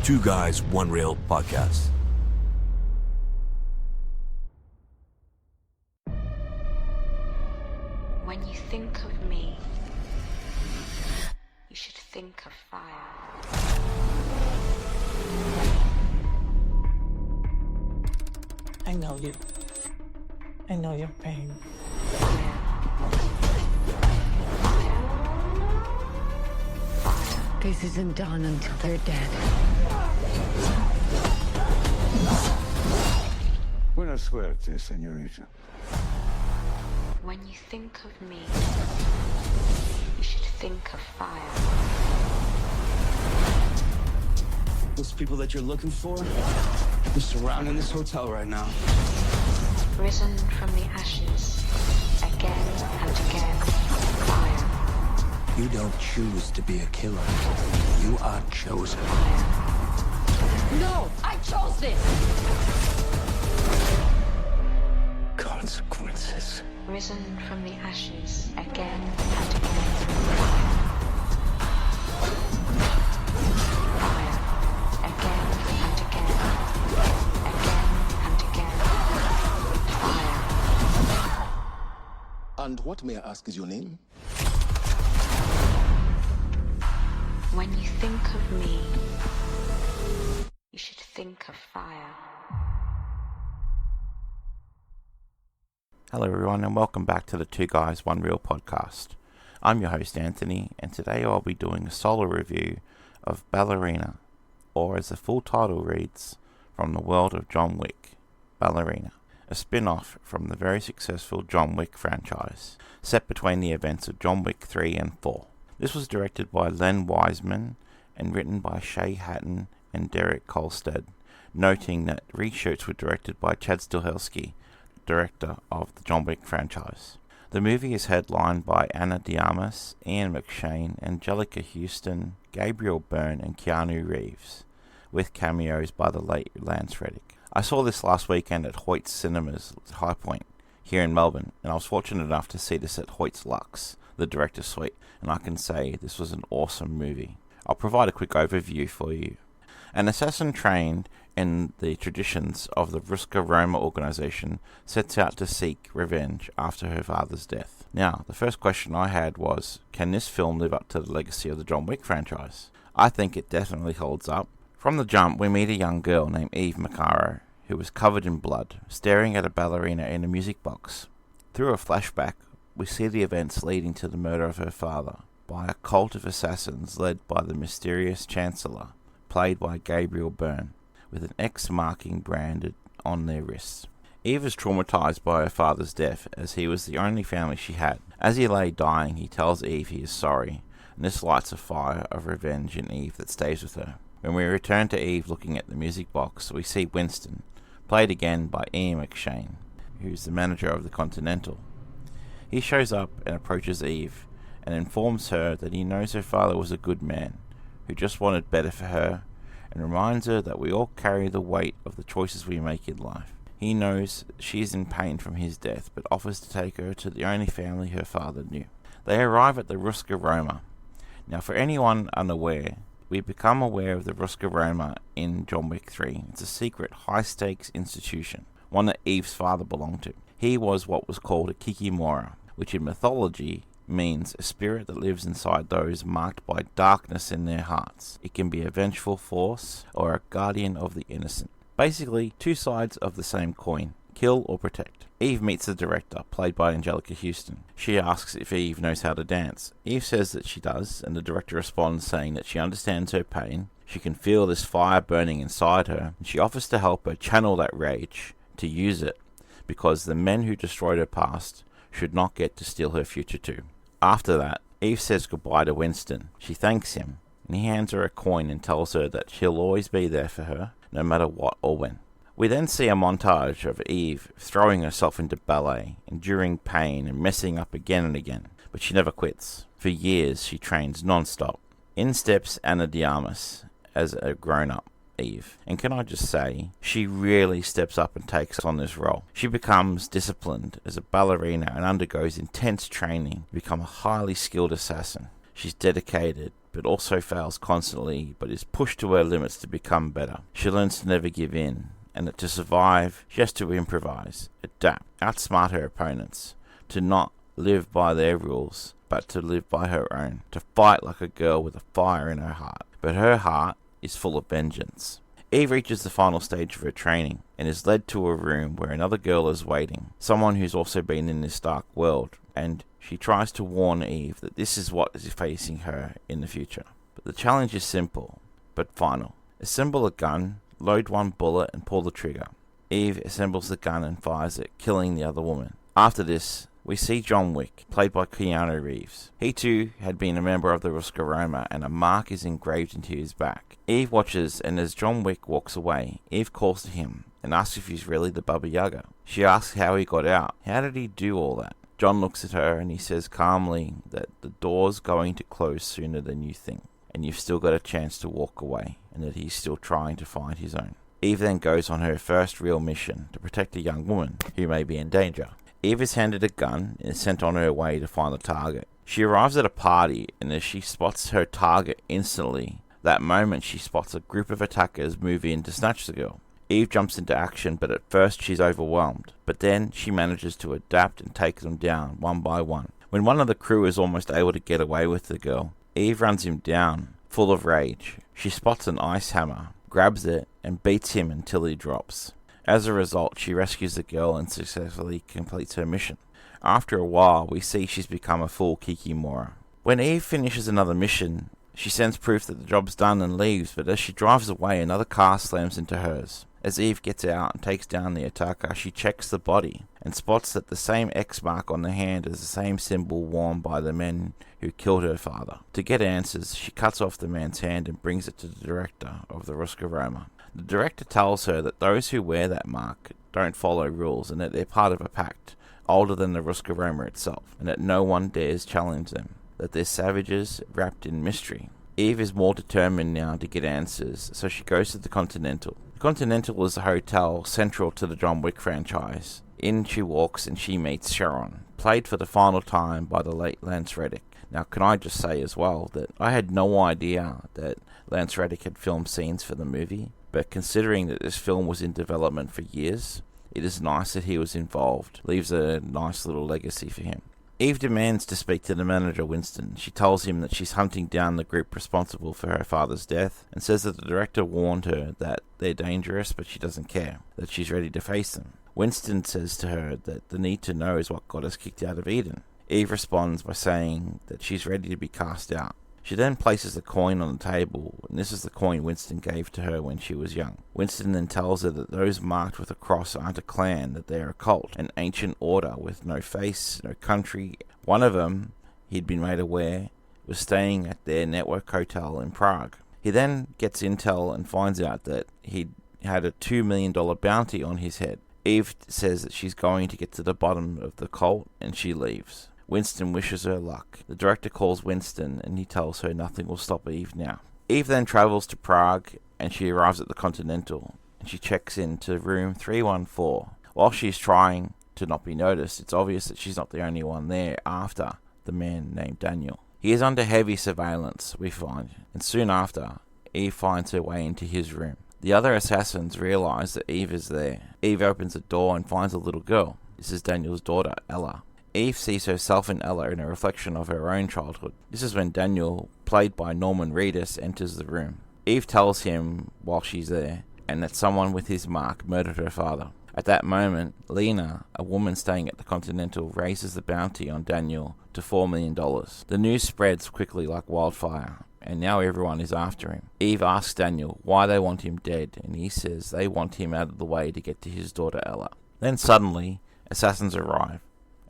Two Guys, One Reel podcast. When you think of me, you should think of fire. I know you. I know your pain. This isn't done until they're dead. Buena suerte, señorita. When you think of me, you should think of fire. Those people that you're looking for, they're surrounding this hotel right now. Risen from the ashes, again and again, fire. You don't choose to be a killer. You are chosen. No! I chose this! Consequences. Risen from the ashes, again and again, fire. Again and again, fire. And what, may I ask, is your name? When you think of me, you should think of fire. Hello everyone and welcome back to the Two Guys, One Reel podcast. I'm your host Anthony, and today I'll be doing a solo review of Ballerina, or as the full title reads, From the World of John Wick, Ballerina, a spin-off from the very successful John Wick franchise, set between the events of John Wick 3 and 4. This was directed by Len Wiseman and written by Shay Hatton and Derek Kolstad, noting that reshoots were directed by Chad Stahelski, director of the John Wick franchise. The movie is headlined by Ana de Armas, Ian McShane, Angelica Houston, Gabriel Byrne and Keanu Reeves, with cameos by the late Lance Reddick. I saw this last weekend at Hoyt's Cinemas High Point here in Melbourne, and I was fortunate enough to see this at Hoyt's Lux, the director's suite, and I can say this was an awesome movie. I'll provide a quick overview for you. An assassin trained in the traditions of the Ruska Roma organization sets out to seek revenge after her father's death. Now, the first question I had was, can this film live up to the legacy of the John Wick franchise? I think it definitely holds up. From the jump, we meet a young girl named Eve Macaro, who was covered in blood, staring at a ballerina in a music box. Through a flashback, we see the events leading to the murder of her father by a cult of assassins led by the mysterious Chancellor, played by Gabriel Byrne, with an X marking branded on their wrists. Eve is traumatized by her father's death, as he was the only family she had. As he lay dying, he tells Eve he is sorry, and this lights a fire of revenge in Eve that stays with her. When we return to Eve looking at the music box, we see Winston, played again by Ian McShane, who's the manager of the Continental. He shows up and approaches Eve, and informs her that he knows her father was a good man, who just wanted better for her, and reminds her that we all carry the weight of the choices we make in life. He knows she is in pain from his death, but offers to take her to the only family her father knew. They arrive at the Ruska Roma. Now, for anyone unaware, we become aware of the Ruska Roma in John Wick 3. It's a secret, high-stakes institution, one that Eve's father belonged to. He was what was called a Kikimora, which in mythology means a spirit that lives inside those marked by darkness in their hearts. It can be a vengeful force or a guardian of the innocent. Basically, two sides of the same coin, kill or protect. Eve meets the director, played by Angelica Houston. She asks if Eve knows how to dance. Eve says that she does, and the director responds saying that she understands her pain. She can feel this fire burning inside her, and she offers to help her channel that rage, to use it, because the men who destroyed her past should not get to steal her future too. After that, Eve says goodbye to Winston. She thanks him, and he hands her a coin and tells her that he'll always be there for her, no matter what or when. We then see a montage of Eve throwing herself into ballet, enduring pain and messing up again and again, but she never quits. For years she trains non-stop. In steps Ana de Armas as a grown-up Eve, and can I just say, she really steps up and takes on this role. She becomes disciplined as a ballerina and undergoes intense training to become a highly skilled assassin. She's dedicated, but also fails constantly, but is pushed to her limits to become better. She learns to never give in, and that to survive, she has to improvise, adapt, outsmart her opponents, to not live by their rules, but to live by her own, to fight like a girl with a fire in her heart. But her heart is full of vengeance. Eve reaches the final stage of her training and is led to a room where another girl is waiting, someone who's also been in this dark world, and she tries to warn Eve that this is what is facing her in the future. But the challenge is simple, but final. Assemble a gun, load one bullet and pull the trigger. Eve assembles the gun and fires it, killing the other woman. After this, we see John Wick, played by Keanu Reeves. He too had been a member of the Ruska Roma, and a mark is engraved into his back. Eve watches, and as John Wick walks away, Eve calls to him and asks if he's really the Baba Yaga. She asks how he got out. How did he do all that? John looks at her and he says calmly that the door's going to close sooner than you think, and you've still got a chance to walk away, and that he's still trying to find his own. Eve then goes on her first real mission to protect a young woman who may be in danger. Eve is handed a gun and is sent on her way to find the target. She arrives at a party, and as she spots her target instantly, that moment she spots a group of attackers move in to snatch the girl. Eve jumps into action, but at first she's overwhelmed. But then she manages to adapt and take them down one by one. When one of the crew is almost able to get away with the girl, Eve runs him down, full of rage. She spots an ice hammer, grabs it, and beats him until he drops. As a result, she rescues the girl and successfully completes her mission. After a while, we see she's become a full Kikimora. When Eve finishes another mission, she sends proof that the job's done and leaves, but as she drives away, another car slams into hers. As Eve gets out and takes down the attacker, she checks the body and spots that the same X mark on the hand is the same symbol worn by the men who killed her father. To get answers, she cuts off the man's hand and brings it to the director of the Ruska Roma. The director tells her that those who wear that mark don't follow rules, and that they're part of a pact older than the Ruska Roma itself, and that no one dares challenge them, that they're savages wrapped in mystery. Eve is more determined now to get answers, so she goes to the Continental. The Continental is a hotel central to the John Wick franchise. In she walks and she meets Sharon, played for the final time by the late Lance Reddick. Now, can I just say as well that I had no idea that Lance Reddick had filmed scenes for the movie, but considering that this film was in development for years, it is nice that he was involved. Leaves a nice little legacy for him. Eve demands to speak to the manager, Winston. She tells him that she's hunting down the group responsible for her father's death, and says that the director warned her that they're dangerous, but she doesn't care, that she's ready to face them. Winston says to her that the need to know is what got us kicked out of Eden. Eve responds by saying that she's ready to be cast out. She then places the coin on the table, and this is the coin Winston gave to her when she was young. Winston then tells her that those marked with a cross aren't a clan, that they're a cult, an ancient order with no face, no country. One of them, he'd been made aware, was staying at their network hotel in Prague. He then gets intel and finds out that he'd had a $2 million bounty on his head. Eve says that she's going to get to the bottom of the cult, and she leaves. Winston wishes her luck. The director calls Winston and he tells her nothing will stop Eve now. Eve then travels to Prague and she arrives at the Continental and she checks into room 314. While she's trying to not be noticed, it's obvious that she's not the only one there after the man named Daniel. He is under heavy surveillance, we find, and soon after, Eve finds her way into his room. The other assassins realize that Eve is there. Eve opens the door and finds a little girl. This is Daniel's daughter, Ella. Eve sees herself in Ella in a reflection of her own childhood. This is when Daniel, played by Norman Reedus, enters the room. Eve tells him while she's there, and that someone with his mark murdered her father. At that moment, Lena, a woman staying at the Continental, raises the bounty on Daniel to $4 million. The news spreads quickly like wildfire, and now everyone is after him. Eve asks Daniel why they want him dead, and he says they want him out of the way to get to his daughter Ella. Then suddenly, assassins arrive.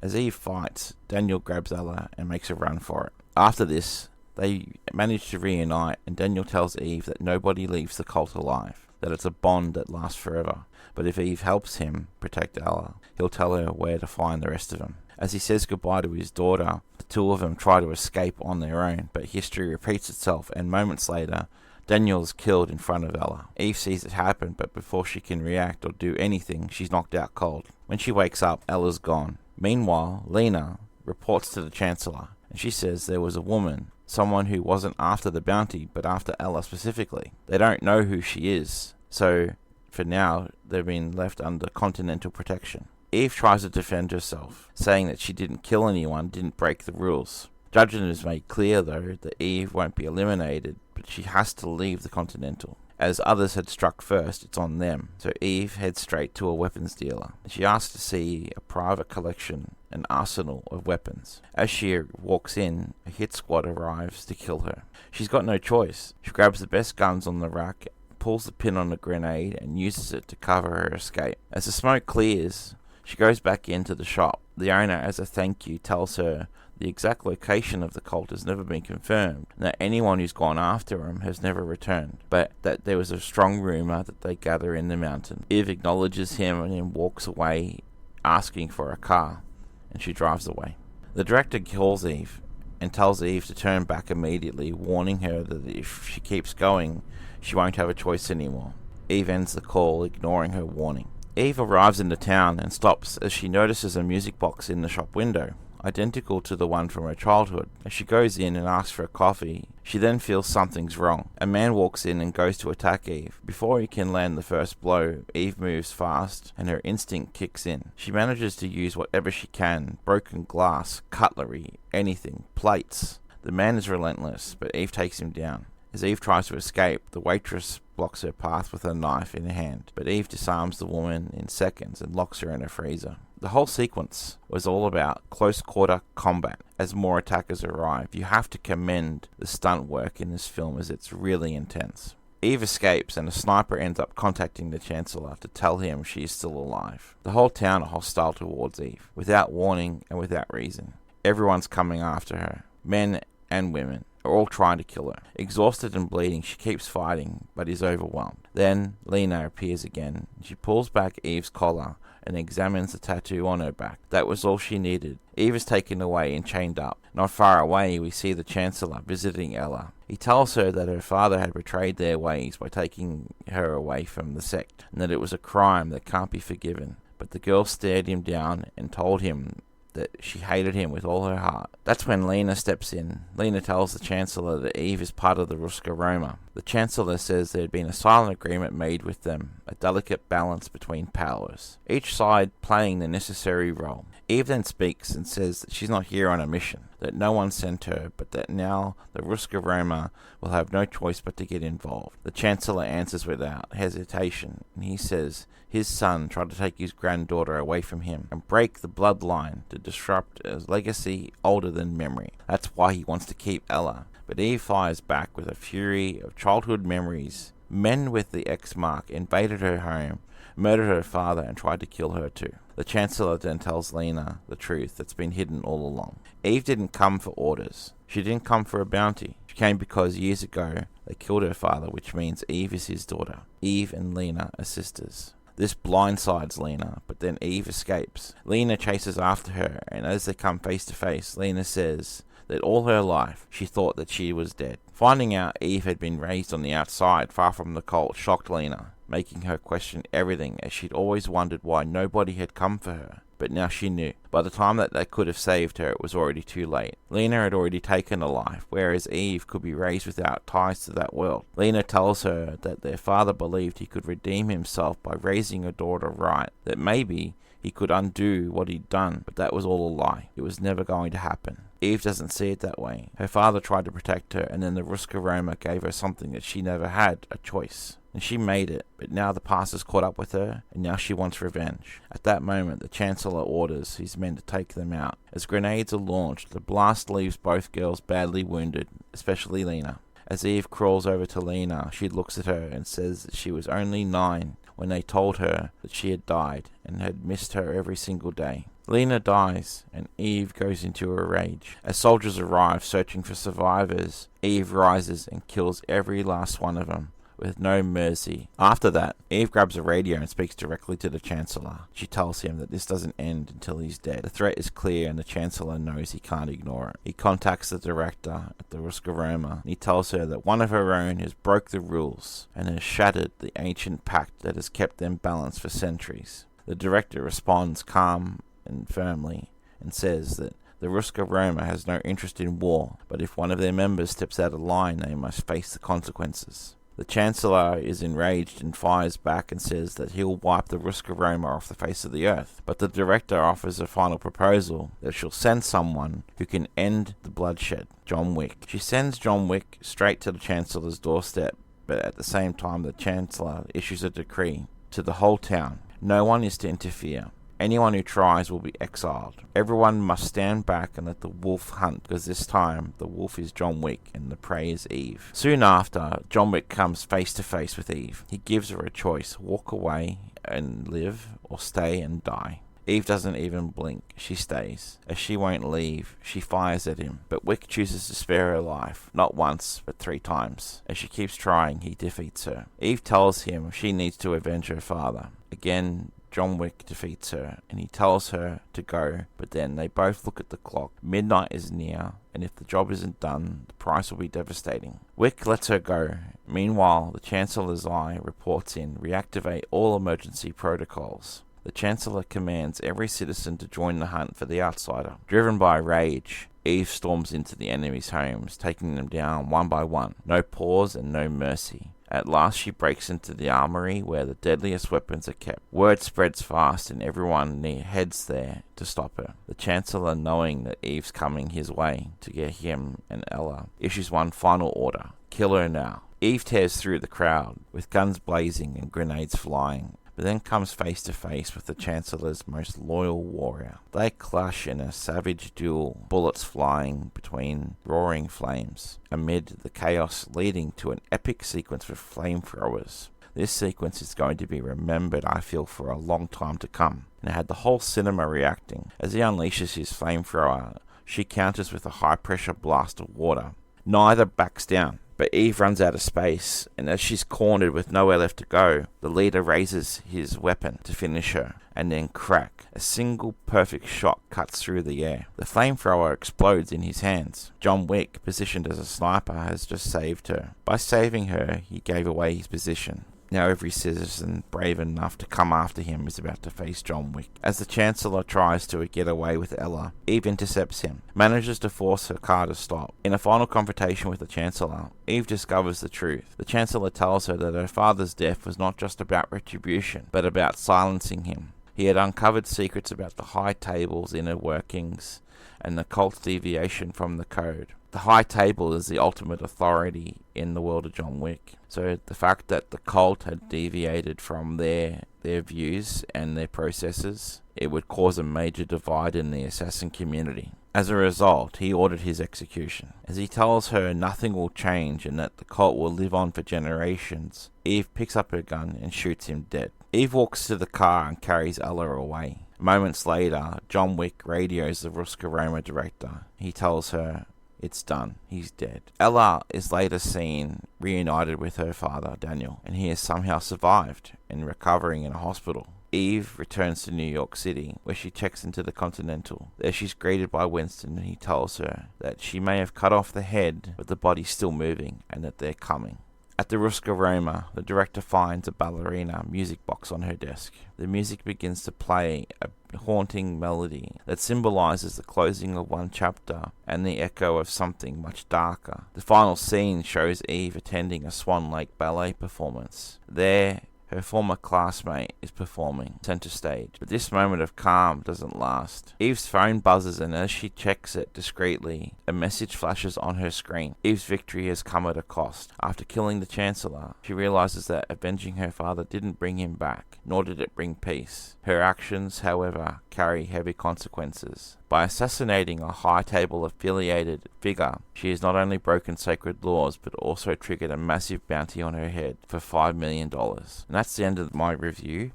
As Eve fights, Daniel grabs Ella and makes a run for it. After this, they manage to reunite, and Daniel tells Eve that nobody leaves the cult alive, that it's a bond that lasts forever. But if Eve helps him protect Ella, he'll tell her where to find the rest of them. As he says goodbye to his daughter, the two of them try to escape on their own, but history repeats itself, and moments later, Daniel is killed in front of Ella. Eve sees it happen, but before she can react or do anything, she's knocked out cold. When she wakes up, Ella's gone. Meanwhile, Lena reports to the Chancellor, and she says there was a woman, someone who wasn't after the bounty, but after Ella specifically. They don't know who she is, so for now, they've been left under continental protection. Eve tries to defend herself, saying that she didn't kill anyone, didn't break the rules. Judgment is made clear, though, that Eve won't be eliminated, but she has to leave the Continental. As others had struck first, it's on them. So Eve heads straight to a weapons dealer. She asks to see a private collection, an arsenal of weapons. As she walks in, a hit squad arrives to kill her. She's got no choice. She grabs the best guns on the rack, pulls the pin on the grenade, and uses it to cover her escape. As the smoke clears, she goes back into the shop. The owner, as a thank you, tells her the exact location of the cult has never been confirmed, and that anyone who's gone after him has never returned, but that there was a strong rumor that they gather in the mountain. Eve acknowledges him and then walks away, asking for a car, and she drives away. The director calls Eve and tells Eve to turn back immediately, warning her that if she keeps going, she won't have a choice anymore. Eve ends the call, ignoring her warning. Eve arrives in the town and stops as she notices a music box in the shop window, identical to the one from her childhood. As she goes in and asks for a coffee, she then feels something's wrong. A man walks in and goes to attack Eve. Before he can land the first blow, Eve moves fast and her instinct kicks in. She manages to use whatever she can: broken glass, cutlery, anything, plates. The man is relentless, but Eve takes him down. As Eve tries to escape, the waitress blocks her path with a knife in her hand, but Eve disarms the woman in seconds and locks her in a freezer. The whole sequence was all about close-quarter combat. As more attackers arrive, you have to commend the stunt work in this film, as it's really intense. Eve escapes, and a sniper ends up contacting the Chancellor to tell him she is still alive. The whole town are hostile towards Eve, without warning and without reason. Everyone's coming after her. Men and women are all trying to kill her. Exhausted and bleeding, she keeps fighting, but is overwhelmed. Then Lena appears again. She pulls back Eve's collar and examines the tattoo on her back. That was all she needed. Eve is taken away and chained up. Not far away, we see the Chancellor visiting Ella. He tells her that her father had betrayed their ways by taking her away from the sect, and that it was a crime that can't be forgiven. But the girl stared him down and told him that she hated him with all her heart. That's when Lena steps in. Lena tells the Chancellor that Eve is part of the Ruska Roma. The Chancellor says there had been a silent agreement made with them, a delicate balance between powers, each side playing the necessary role. Eve then speaks and says that she's not here on a mission, that no one sent her, but that now the Ruska Roma will have no choice but to get involved. The Chancellor answers without hesitation, and he says his son tried to take his granddaughter away from him and break the bloodline to disrupt a legacy older than memory. That's why he wants to keep Ella. But Eve fires back with a fury of childhood memories. Men with the X mark invaded her home, murdered her father, and tried to kill her too. The Chancellor then tells Lena the truth that's been hidden all along. Eve didn't come for orders. She didn't come for a bounty. She came because years ago they killed her father, which means Eve is his daughter. Eve and Lena are sisters. This blindsides Lena, but then Eve escapes. Lena chases after her, and as they come face to face, Lena says that all her life she thought that she was dead. Finding out Eve had been raised on the outside, far from the cult, shocked Lena, making her question everything, as she'd always wondered why nobody had come for her. But now she knew. By the time that they could have saved her, it was already too late. Lena had already taken a life, whereas Eve could be raised without ties to that world. Lena tells her that their father believed he could redeem himself by raising a daughter right, that maybe he could undo what he'd done, but that was all a lie. It was never going to happen. Eve doesn't see it that way. Her father tried to protect her, and then the Ruska Roma gave her something that she never had, a choice. And she made it, but now the past has caught up with her, and now she wants revenge. At that moment, the Chancellor orders his men to take them out. As grenades are launched, the blast leaves both girls badly wounded, especially Lena. As Eve crawls over to Lena, she looks at her and says that she was only 9 when they told her that she had died and had missed her every single day. Lena dies, and Eve goes into a rage. As soldiers arrive searching for survivors, Eve rises and kills every last one of them, with no mercy. After that, Eve grabs a radio and speaks directly to the Chancellor. She tells him that this doesn't end until he's dead. The threat is clear, and the Chancellor knows he can't ignore it. He contacts the director at the Ruska Roma, and he tells her that one of her own has broke the rules and has shattered the ancient pact that has kept them balanced for centuries. The director responds calm and firmly and says that The Ruska Roma has no interest in war, but if one of their members steps out of line, they must face the consequences. The Chancellor is enraged and fires back and says that he'll wipe the Ruska Roma off the face of the earth, but the director offers a final proposal that she'll send someone who can end the bloodshed, John Wick. She sends John Wick straight to the Chancellor's doorstep, but at the same time the Chancellor issues a decree to the whole town. No one is to interfere. Anyone who tries will be exiled. Everyone must stand back and let the wolf hunt, because this time the wolf is John Wick and the prey is Eve. Soon after, John Wick comes face to face with Eve. He gives her a choice: walk away and live, or stay and die. Eve doesn't even blink. She stays. As she won't leave, she fires at him, but Wick chooses to spare her life, not once, but 3 times. As she keeps trying, he defeats her. Eve tells him she needs to avenge her father. Again, John Wick defeats her, and he tells her to go, but then they both look at the clock. Midnight is near, and if the job isn't done, the price will be devastating. Wick lets her go. Meanwhile, the Chancellor's eye reports in: reactivate all emergency protocols. The Chancellor commands every citizen to join the hunt for the outsider. Driven by rage, Eve storms into the enemy's homes, taking them down one by one. No pause and no mercy. At last she breaks into the armory where the deadliest weapons are kept. Word spreads fast and everyone heads there to stop her. The Chancellor, knowing that Eve's coming his way to get him and Ella, issues one final order: kill her now. Eve tears through the crowd, with guns blazing and grenades flying, but then comes face to face with the Chancellor's most loyal warrior. They clash in a savage duel, bullets flying between roaring flames, amid the chaos leading to an epic sequence with flamethrowers. This sequence is going to be remembered, I feel, for a long time to come, and it had the whole cinema reacting. As he unleashes his flamethrower, she counters with a high-pressure blast of water. Neither backs down. But Eve runs out of space, and as she's cornered with nowhere left to go, the leader raises his weapon to finish her, and then crack. A single perfect shot cuts through the air. The flamethrower explodes in his hands. John Wick, positioned as a sniper, has just saved her. By saving her, he gave away his position. Now every citizen brave enough to come after him is about to face John Wick. As the Chancellor tries to get away with Ella, Eve intercepts him, manages to force her car to stop. In a final confrontation with the Chancellor, Eve discovers the truth. The Chancellor tells her that her father's death was not just about retribution, but about silencing him. He had uncovered secrets about the High Table's inner workings and the cult's deviation from the code. The High Table is the ultimate authority in the world of John Wick. So the fact that the cult had deviated from their views and their processes, it would cause a major divide in the assassin community. As a result, he ordered his execution. As he tells her nothing will change and that the cult will live on for generations, Eve picks up her gun and shoots him dead. Eve walks to the car and carries Ella away. Moments later, John Wick radios the Ruska Roma director. He tells her, it's done. He's dead. Ella is later seen reunited with her father, Daniel, and he has somehow survived and recovering in a hospital. Eve returns to New York City, where she checks into the Continental. There she's greeted by Winston, and he tells her that she may have cut off the head, but the body's still moving, and that they're coming. At the Ruska Roma, the director finds a Ballerina music box on her desk. The music begins to play a haunting melody that symbolizes the closing of one chapter and the echo of something much darker. The final scene shows Eve attending a Swan Lake ballet performance. There, her former classmate is performing center stage, but this moment of calm doesn't last. Eve's phone buzzes, and as she checks it discreetly, a message flashes on her screen. Eve's victory has come at a cost. After killing the Chancellor, she realizes that avenging her father didn't bring him back, nor did it bring peace. Her actions, however, carry heavy consequences. By assassinating a High Table affiliated figure, she has not only broken sacred laws, but also triggered a massive bounty on her head for $5 million. And that's the end of my review.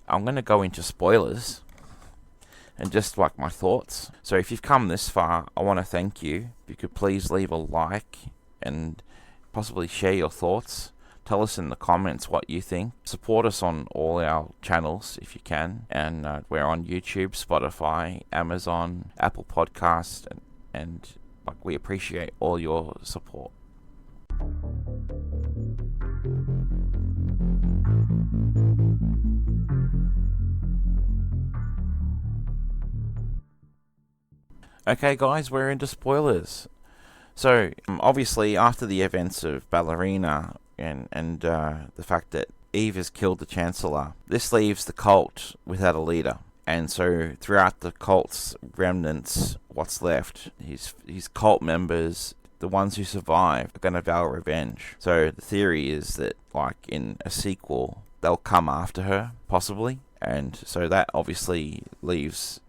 I'm going to go into spoilers and just like my thoughts. So if you've come this far, I want to thank you. If you could please leave a like and possibly share your thoughts. Tell us in the comments what you think. Support us on all our channels if you can. And we're on YouTube, Spotify, Amazon, Apple Podcasts, and we appreciate all your support. Okay, guys, we're into spoilers. So, obviously, after the events of Ballerina and the fact that Eve has killed the Chancellor, this leaves the cult without a leader. And so, throughout the cult's remnants, what's left, his cult members, the ones who survive, are going to vow revenge. So, the theory is that, like in a sequel, they'll come after her, possibly. And so that obviously leaves,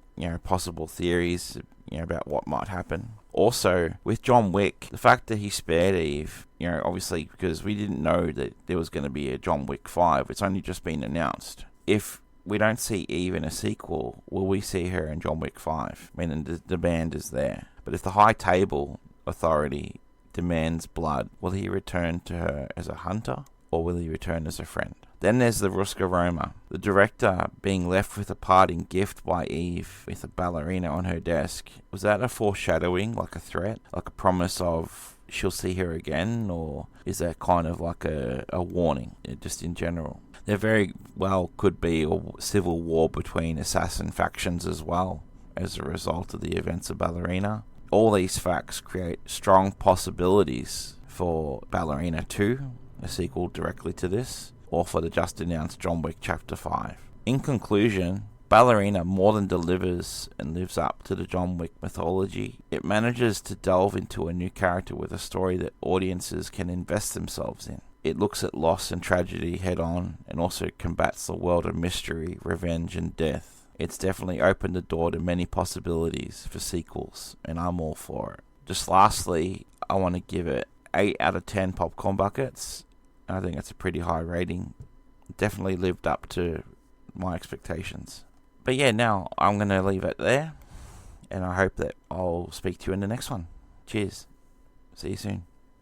possible theories, about what might happen. Also, with John Wick, the fact that he spared Eve, obviously because we didn't know that there was going to be a John Wick 5, it's only just been announced. If we don't see Eve in a sequel, will we see her in John Wick 5? I mean, the demand is there. But if the High Table Authority demands blood, will he return to her as a hunter, or will he return as a friend? Then there's the Ruska Roma, the director being left with a parting gift by Eve with a ballerina on her desk. Was that a foreshadowing, like a threat, like a promise of she'll see her again, or is that kind of like a warning, just in general? There very well could be a civil war between assassin factions as well, as a result of the events of Ballerina. All these facts create strong possibilities for Ballerina 2, a sequel directly to this, or for the just announced John Wick Chapter 5. In conclusion, Ballerina more than delivers and lives up to the John Wick mythology. It manages to delve into a new character with a story that audiences can invest themselves in. It looks at loss and tragedy head on, and also combats the world of mystery, revenge and death. It's definitely opened the door to many possibilities for sequels, and I'm all for it. Just lastly, I want to give it 8 out of 10 popcorn buckets. I think that's a pretty high rating. Definitely lived up to my expectations. But yeah, now I'm going to leave it there. And I hope that I'll speak to you in the next one. Cheers. See you soon.